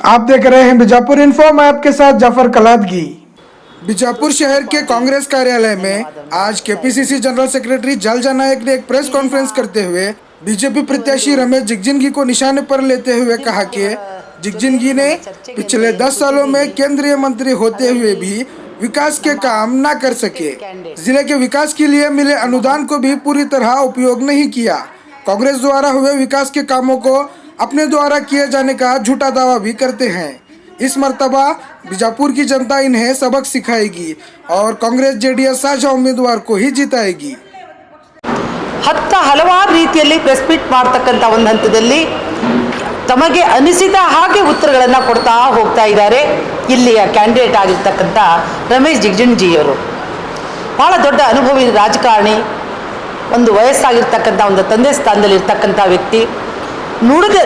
आप देख रहे हैं बीजापुर इन्फो। मैं आपके साथ जाफर कलादगी। बीजापुर शहर के कांग्रेस कार्यालय में आज केपीसीसी जनरल सेक्रेटरी जलजा नायक ने एक प्रेस कॉन्फ्रेंस करते हुए बीजेपी प्रत्याशी रमेश जिगजिनगी को निशाने पर लेते हुए कहा कि जिगजिनगी ने पिछले 10 सालों में केंद्रीय मंत्री होते हुए भी विकास के काम न कर सके। जिले के विकास के लिए मिले अनुदान को भी पूरी तरह उपयोग नहीं किया। कांग्रेस द्वारा हुए विकास के कामों को अपने द्वारा किए जाने का झूठा दावा भी करते हैं। इस मर्तबा बीजापुर की जनता इन्हें सबक सिखाएगी और कांग्रेस जेडीएस साझा उम्मीदवार को ही जिताएगी। ಹಲವಾರು ರೀತಿಯಲ್ಲಿ ಪ್ರೆಸ್ ಮೀಟ್ ಮಾಡ್ತಕ್ಕಂಥ ಒಂದು ಹಂತದಲ್ಲಿ ತಮಗೆ ಅನಿಸಿದ ಹಾಗೆ ಉತ್ತರಗಳನ್ನು ಕೊಡ್ತಾ ಹೋಗ್ತಾ ಇದ್ದಾರೆ ಇಲ್ಲಿಯ ಕ್ಯಾಂಡಿಡೇಟ್ ಆಗಿರ್ತಕ್ಕಂಥ ರಮೇಶ್ ಜಿಗಜಿಣಗಿಯವರು. ಭಾಳ ದೊಡ್ಡ ಅನುಭವಿ ರಾಜಕಾರಣಿ, ಒಂದು ವಯಸ್ಸಾಗಿರ್ತಕ್ಕಂಥ ಒಂದು ತಂದೆ ಸ್ಥಾನದಲ್ಲಿ ಇರ್ತಕ್ಕಂಥ ವ್ಯಕ್ತಿ.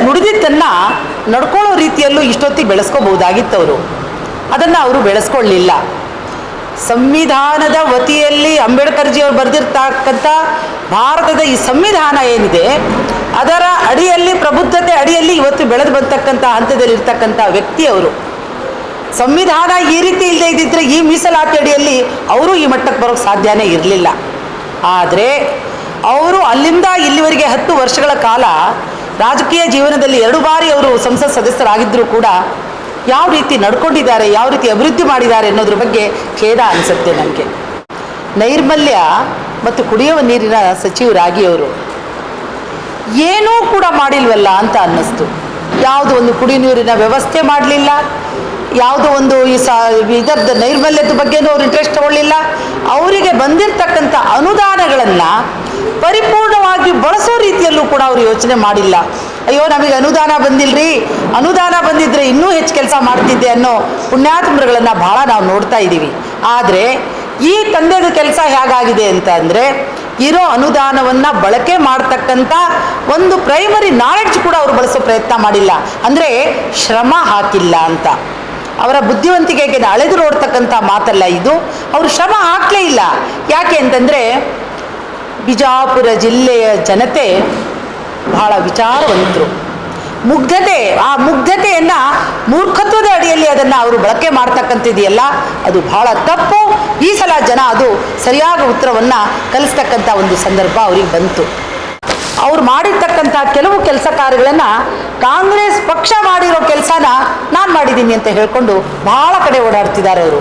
ನುಡಿದಿದ್ದನ್ನು ನಡ್ಕೊಳ್ಳೋ ರೀತಿಯಲ್ಲೂ ಇಷ್ಟೊತ್ತಿಗೆ ಬೆಳೆಸ್ಕೋಬಹುದಾಗಿತ್ತವರು. ಅದನ್ನು ಅವರು ಬೆಳೆಸ್ಕೊಳ್ಳಲಿಲ್ಲ. ಸಂವಿಧಾನದ ವತಿಯಲ್ಲಿ ಅಂಬೇಡ್ಕರ್ಜಿಯವರು ಬರೆದಿರ್ತಕ್ಕಂಥ ಭಾರತದ ಈ ಸಂವಿಧಾನ ಏನಿದೆ ಅದರ ಅಡಿಯಲ್ಲಿ, ಪ್ರಬುದ್ಧತೆ ಅಡಿಯಲ್ಲಿ ಇವತ್ತು ಬೆಳೆದು ಬಂತಕ್ಕಂಥ ಹಂತದಲ್ಲಿರ್ತಕ್ಕಂಥ ವ್ಯಕ್ತಿಯವರು. ಸಂವಿಧಾನ ಈ ರೀತಿ ಇಲ್ಲದೆ ಇದ್ದಿದ್ರೆ ಈ ಮೀಸಲಾತಿ ಅಡಿಯಲ್ಲಿ ಅವರು ಈ ಮಟ್ಟಕ್ಕೆ ಬರೋಕ್ಕೆ ಸಾಧ್ಯನೇ ಇರಲಿಲ್ಲ. ಆದರೆ ಅವರು ಅಲ್ಲಿಂದ ಇಲ್ಲಿವರೆಗೆ 10 ವರ್ಷಗಳ ಕಾಲ ರಾಜಕೀಯ ಜೀವನದಲ್ಲಿ 2 ಬಾರಿ ಅವರು ಸಂಸತ್ ಸದಸ್ಯರಾಗಿದ್ದರೂ ಕೂಡ ಯಾವ ರೀತಿ ನಡ್ಕೊಂಡಿದ್ದಾರೆ, ಯಾವ ರೀತಿ ಅಭಿವೃದ್ಧಿ ಮಾಡಿದ್ದಾರೆ ಅನ್ನೋದ್ರ ಬಗ್ಗೆ ಖೇದ ಅನಿಸುತ್ತೆ ನನಗೆ. ನೈರ್ಮಲ್ಯ ಮತ್ತು ಕುಡಿಯುವ ನೀರಿನ ಸಚಿವರಾಗಿ ಅವರು ಏನೂ ಕೂಡ ಮಾಡಿಲ್ವಲ್ಲ ಅಂತ ಅನ್ನಿಸ್ತು. ಯಾವುದೋ ಒಂದು ಕುಡಿಯುವ ನೀರಿನ ವ್ಯವಸ್ಥೆ ಮಾಡಲಿಲ್ಲ, ಯಾವುದೋ ಒಂದು ಇದರದ ನೈರ್ಮಲ್ಯದ ಬಗ್ಗೆನೂ ಅವ್ರು ಇಂಟ್ರೆಸ್ಟ್ ತಗೊಳ್ಳಿಲ್ಲ. ಅವರಿಗೆ ಬಂದಿರತಕ್ಕಂಥ ಅನುದಾನಗಳನ್ನು ಪರಿಪೂರ್ಣವಾಗಿ ಬಳಸೋ ರೀತಿಯಲ್ಲೂ ಕೂಡ ಅವರು ಯೋಚನೆ ಮಾಡಿಲ್ಲ. ಅಯ್ಯೋ ನಮಗೆ ಅನುದಾನ ಬಂದಿಲ್ಲರಿ, ಅನುದಾನ ಬಂದಿದ್ದರೆ ಇನ್ನೂ ಹೆಚ್ಚು ಕೆಲಸ ಮಾಡ್ತಿದ್ದೆ ಅನ್ನೋ ಪುಣ್ಯಾತ್ಮರುಗಳನ್ನು ಭಾಳ ನಾವು ನೋಡ್ತಾ ಇದ್ದೀವಿ. ಆದರೆ ಈ ತಂದೆದ ಕೆಲಸ ಹೇಗಾಗಿದೆ ಅಂತ ಅಂದರೆ, ಇರೋ ಅನುದಾನವನ್ನು ಬಳಕೆ ಮಾಡ್ತಕ್ಕಂಥ ಒಂದು ಪ್ರೈಮರಿ ನಾಲೆಡ್ಜ್ ಕೂಡ ಅವರು ಬಳಸೋ ಪ್ರಯತ್ನ ಮಾಡಿಲ್ಲ. ಅಂದರೆ ಶ್ರಮ ಹಾಕಿಲ್ಲ ಅಂತ. ಅವರ ಬುದ್ಧಿವಂತಿಕೆಗೆ ಅಳೆದು ನೋಡ್ತಕ್ಕಂಥ ಮಾತಲ್ಲ ಇದು. ಅವರು ಶ್ರಮ ಹಾಕಲೇ ಇಲ್ಲ. ಯಾಕೆ ಅಂತಂದರೆ ಬಿಜಾಪುರ ಜಿಲ್ಲೆಯ ಜನತೆ ಬಹಳ ವಿಚಾರವಂತರು. ಆ ಮುಗ್ಧತೆಯನ್ನು ಮೂರ್ಖತ್ವದ ಅಡಿಯಲ್ಲಿ ಅದನ್ನು ಅವರು ಬಳಕೆ ಮಾಡ್ತಕ್ಕಂಥದ್ದೆಯಲ್ಲ, ಅದು ಬಹಳ ತಪ್ಪು. ಈ ಸಲ ಜನ ಅದು ಸರಿಯಾದ ಉತ್ತರವನ್ನು ಕಲಿಸ್ತಕ್ಕಂಥ ಒಂದು ಸಂದರ್ಭ ಅವ್ರಿಗೆ ಬಂತು. ಅವ್ರು ಮಾಡಿರ್ತಕ್ಕಂಥ ಕೆಲವು ಕೆಲಸ ಕಾರ್ಯಗಳನ್ನು ಕಾಂಗ್ರೆಸ್ ಪಕ್ಷ ಮಾಡಿರೋ ಕೆಲಸನ ನಾನು ಮಾಡಿದ್ದೀನಿ ಅಂತ ಹೇಳ್ಕೊಂಡು ಬಹಳ ಕಡೆ ಓಡಾಡ್ತಿದ್ದಾರೆ ಅವರು.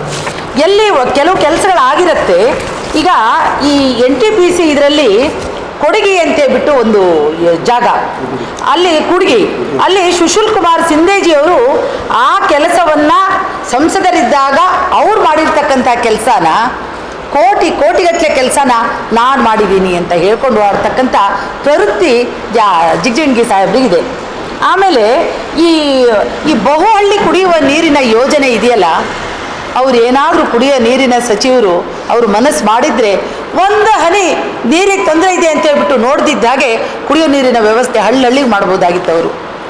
ಎಲ್ಲಿ ಕೆಲವು ಕೆಲಸಗಳಾಗಿರುತ್ತೆ. ಈಗ ಈ NTPC ಇದರಲ್ಲಿ ಕೊಡಗಿ ಅಂತೇಳ್ಬಿಟ್ಟು ಒಂದು ಜಾಗ, ಅಲ್ಲಿ ಕುಡ್ಗಿ, ಅಲ್ಲಿ ಸುಶೀಲ್ ಕುಮಾರ್ ಸಿಂಧೇಜಿಯವರು ಆ ಕೆಲಸವನ್ನು ಸಂಸದರಿದ್ದಾಗ ಅವ್ರು ಮಾಡಿರ್ತಕ್ಕಂಥ ಕೆಲಸನ ಕೋಟಿಗಟ್ಟಲೆ ಕೆಲಸನ ನಾನು ಮಾಡಿದ್ದೀನಿ ಅಂತ ಹೇಳ್ಕೊಂಡು ಆಡ್ತಕ್ಕಂಥ ಪ್ರವೃತ್ತಿ ಜಿಗಜಿಣಗಿ ಸಾಹೇಬ್ರಿಗಿದೆ. ಆಮೇಲೆ ಈ ಬಹುಹಳ್ಳಿ ಕುಡಿಯುವ ನೀರಿನ ಯೋಜನೆ ಇದೆಯಲ್ಲ, ಅವ್ರು ಏನಾದರೂ ಕುಡಿಯೋ ನೀರಿನ ಸಚಿವರು ಅವರು ಮನಸ್ಸು ಮಾಡಿದರೆ ಒಂದು ಹನಿ ನೀರಿಗೆ ತೊಂದರೆ ಇದೆ ಅಂತ ಹೇಳ್ಬಿಟ್ಟು ನೋಡ್ದಿದ್ದಾಗೆ ಕುಡಿಯೋ ನೀರಿನ ವ್ಯವಸ್ಥೆ ಹಳ್ಳಿಗೆ ಮಾಡ್ಬೋದಾಗಿತ್ತು. ಅವರು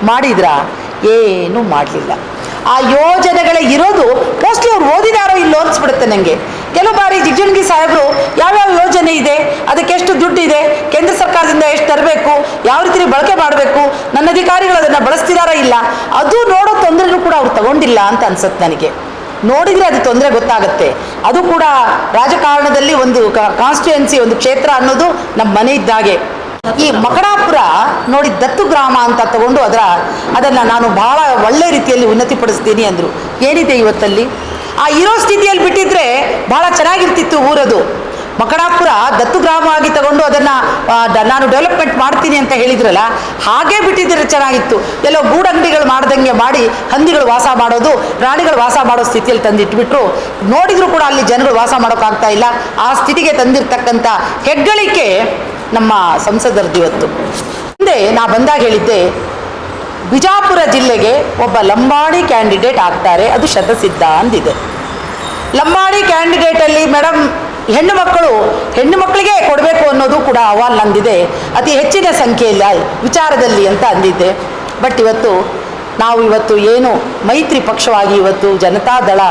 ಮಾಡಿದ್ರಾ? ಏನೂ ಮಾಡಲಿಲ್ಲ. ಆ ಯೋಜನೆಗಳೇ ಇರೋದು ಮೋಸ್ಟ್ಲಿ ಅವ್ರು ಓದಿದಾರೋ ಇಲ್ಲೋ ಅನಿಸ್ಬಿಡುತ್ತೆ ನನಗೆ. ಕೆಲವು ಬಾರಿ ಜಿಗಜಿಣಗಿ ಸಾಹೇಬರು ಯಾವ್ಯಾವ ಯೋಜನೆ ಇದೆ, ಅದಕ್ಕೆ ಎಷ್ಟು ದುಡ್ಡಿದೆ, ಕೇಂದ್ರ ಸರ್ಕಾರದಿಂದ ಎಷ್ಟು ತರಬೇಕು, ಯಾವ ರೀತಿ ಬಳಕೆ ಮಾಡಬೇಕು, ನನ್ನ ಅಧಿಕಾರಿಗಳು ಅದನ್ನು ಬಳಸ್ತಿದಾರೋ ಇಲ್ಲ, ಅದು ನೋಡೋ ತೊಂದರೆನೂ ಕೂಡ ಅವ್ರು ತಗೊಂಡಿಲ್ಲ ಅಂತ ಅನ್ಸುತ್ತೆ ನನಗೆ. ನೋಡಿದರೆ ಅದು ತೊಂದರೆ ಗೊತ್ತಾಗುತ್ತೆ. ಅದು ಕೂಡ ರಾಜಕಾರಣದಲ್ಲಿ ಒಂದು ಕಾನ್ಸ್ಟಿಟ್ಯೂಯೆನ್ಸಿ, ಒಂದು ಕ್ಷೇತ್ರ ಅನ್ನೋದು ನಮ್ಮ ಮನೆ ಇದ್ದಾಗೆ. ಈ ಮಕಡಾಪುರ ನೋಡಿ ದತ್ತು ಗ್ರಾಮ ಅಂತ ತಗೊಂಡು ಅದನ್ನು ನಾನು ಭಾಳ ಒಳ್ಳೆ ರೀತಿಯಲ್ಲಿ ಉನ್ನತಿಪಡಿಸ್ತೀನಿ ಅಂದರು. ಏನಿದೆ ಇವತ್ತಲ್ಲಿ? ಆ ಇರೋ ಸ್ಥಿತಿಯಲ್ಲಿ ಬಿಟ್ಟಿದ್ರೆ ಭಾಳ ಚೆನ್ನಾಗಿರ್ತಿತ್ತು ಊರದು. ಮಕಡಾಪುರ ದತ್ತು ಗ್ರಾಮ ಆಗಿ ತಗೊಂಡು ಅದನ್ನು ನಾನು ಡೆವಲಪ್ಮೆಂಟ್ ಮಾಡ್ತೀನಿ ಅಂತ ಹೇಳಿದ್ರಲ್ಲ, ಹಾಗೇ ಬಿಟ್ಟಿದ್ರೆ ಚೆನ್ನಾಗಿತ್ತು. ಎಲ್ಲೋ ಗೂಡಂಗಡಿಗಳು ಮಾಡ್ದಂಗೆ ಮಾಡಿ ಹಂದಿಗಳು ವಾಸ ಮಾಡೋದು, ಪ್ರಾಣಿಗಳು ವಾಸ ಮಾಡೋ ಸ್ಥಿತಿಯಲ್ಲಿ ತಂದಿಟ್ಬಿಟ್ರು. ನೋಡಿದ್ರು ಕೂಡ ಅಲ್ಲಿ ಜನಗಳು ವಾಸ ಮಾಡೋಕ್ಕಾಗ್ತಾ ಇಲ್ಲ. ಆ ಸ್ಥಿತಿಗೆ ತಂದಿರ್ತಕ್ಕಂಥ ಹೆಗ್ಗಳಿಕೆ ನಮ್ಮ ಸಂಸದರದ್ದು ಇವತ್ತು. ಹಿಂದೆ ನಾ ಬಂದಾಗ ಹೇಳಿದ್ದೆ, ಬಿಜಾಪುರ ಜಿಲ್ಲೆಗೆ ಒಬ್ಬ ಲಂಬಾಣಿ ಕ್ಯಾಂಡಿಡೇಟ್ ಆಗ್ತಾರೆ, ಅದು ಶತಸಿದ್ಧ ಅಂದಿದೆ. ಲಂಬಾಣಿ ಕ್ಯಾಂಡಿಡೇಟಲ್ಲಿ ಮೇಡಮ್ ಹೆಣ್ಣು ಮಕ್ಕಳಿಗೆ ಕೊಡಬೇಕು ಅನ್ನೋದು ಕೂಡ ಅಹವಾಲು ನಂದಿದೆ, ಅತಿ ಹೆಚ್ಚಿನ ಸಂಖ್ಯೆಯಲ್ಲಿ ವಿಚಾರದಲ್ಲಿ ಅಂತ ಅಂದಿದ್ದೆ. ಬಟ್ ಇವತ್ತು ಏನು ಮೈತ್ರಿ ಪಕ್ಷವಾಗಿ ಇವತ್ತು ಜನತಾದಳ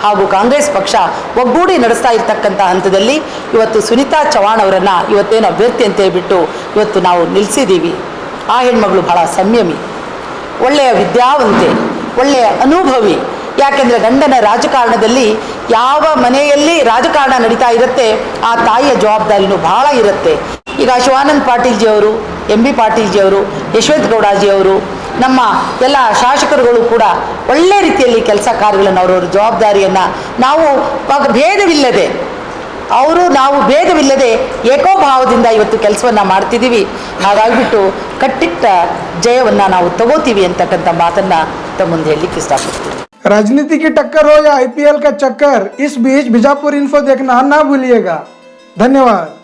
ಹಾಗೂ ಕಾಂಗ್ರೆಸ್ ಪಕ್ಷ ಒಗ್ಗೂಡಿ ನಡೆಸ್ತಾ ಇರ್ತಕ್ಕಂಥ ಹಂತದಲ್ಲಿ ಇವತ್ತು ಸುನೀತಾ ಚವ್ಹಾಣ್ ಅವರನ್ನು ಇವತ್ತೇನು ಅಭ್ಯರ್ಥಿ ಅಂತ ಹೇಳ್ಬಿಟ್ಟು ಇವತ್ತು ನಾವು ನಿಲ್ಲಿಸಿದ್ದೀವಿ. ಆ ಹೆಣ್ಮಗಳು ಬಹಳ ಸಂಯಮಿ, ಒಳ್ಳೆಯ ವಿದ್ಯಾವಂತೆ, ಒಳ್ಳೆಯ ಅನುಭವಿ. ಯಾಕೆಂದರೆ ಗಂಡನ ರಾಜಕಾರಣದಲ್ಲಿ ಯಾವ ಮನೆಯಲ್ಲಿ ರಾಜಕಾರಣ ನಡೀತಾ ಇರುತ್ತೆ ಆ ತಾಯಿಯ ಜವಾಬ್ದಾರಿನೂ ಬಹಳ ಇರುತ್ತೆ. ಈಗ ಶಿವಾನಂದ ಪಾಟೀಲ್ಜಿಯವರು, ಎಂ ಬಿ ಪಾಟೀಲ್ಜಿಯವರು, ಯಶವಂತ ಗೌಡಜಿಯವರು, ನಮ್ಮ ಎಲ್ಲ ಶಾಸಕರುಗಳು ಕೂಡ ಒಳ್ಳೆ ರೀತಿಯಲ್ಲಿ ಕೆಲಸ ಕಾರ್ಯಗಳನ್ನು ಅವರವರ ಜವಾಬ್ದಾರಿಯನ್ನು ನಾವು ಭೇದವಿಲ್ಲದೆ ನಾವು ಭೇದವಿಲ್ಲದೆ ಏಕೋಭಾವದಿಂದ ಇವತ್ತು ಕೆಲಸವನ್ನು ಮಾಡ್ತಿದ್ದೀವಿ. ಹಾಗಾಗಿಬಿಟ್ಟು ಕಟ್ಟಿಟ್ಟ ಜಯವನ್ನು ನಾವು ತಗೋತೀವಿ ಅಂತಕ್ಕಂಥ ಮಾತನ್ನು ತಮ್ಮ ಮುಂದೆ ಹೇಳಲಿಕ್ಕೆ ಇಷ್ಟಪಡ್ತೀವಿ. राजनीति की टक्कर हो या IPL का चक्कर, इस बीच बीजापुर इन्फो देखना ना भूलिएगा। धन्यवाद।